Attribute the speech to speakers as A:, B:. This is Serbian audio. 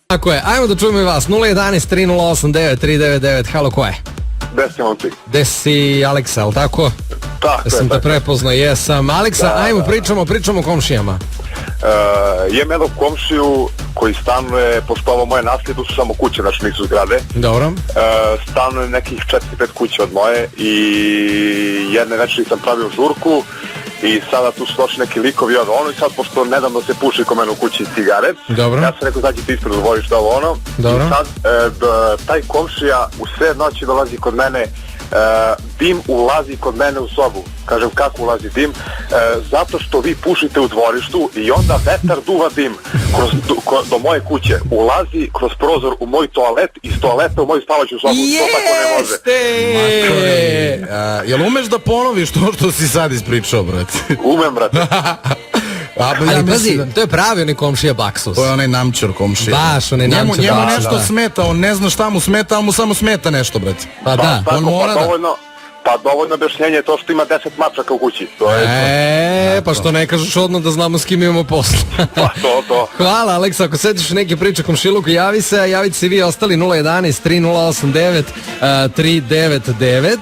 A: Tako je, ajmo da čujemo i vas. 011 308 999, halo, ko je?
B: Desi momci.
A: Desi Aleksa, ali tako?
B: Tako je.
A: Sam te prepoznao, jesam. Aleksa, ajmo, pričamo o komšijama.
B: Imam jednog komšiju koji stanuje, pošto ovo moje nasljedu su samo kuće, znači nisu zgrade.
A: Dobro.
B: Stanuje nekih 4-5 kuće od moje i jedne večeri sam pravio žurku i sada tu su došli neki likovi ono i sad pošto nedavno se puši kod mene u kući cigare.
A: Dobro.
B: Ja sam rekao zađi ti ispred dvorišta ono.
A: Dobro.
B: I sad taj komšija u sve noći dolazi kod mene, dim ulazi kod mene u sobu. Kažem, kako ulazi dim? Zato što vi pušite u dvorištu i onda vetar duva dim do moje kuće. Ulazi kroz prozor u moj toalet, iz toaleta u moju spavaću sobu. To tako ne može.
A: Jeste!
C: Jel umeš da ponoviš to što si sad ispričao, brate?
B: Umem, brate.
A: Ali pazi, to je pravi onaj komšija baksus.
C: To je onaj namčar komšija.
A: Baš onaj namčar.
C: Njemu nešto smeta, on ne zna šta mu smeta, ali mu samo smeta nešto, brate.
A: Pa da.
B: Tako,
C: on mora
B: dovoljno objašnjenje je to što ima 10 mačaka u kući.
A: Pa što ne kažeš odmah da znamo s kim imamo posla.
B: Pa to.
A: Hvala, Aleksa, ako setiš neke priče komšiluku, javi se, a javite se vi ostali 011 3089 399.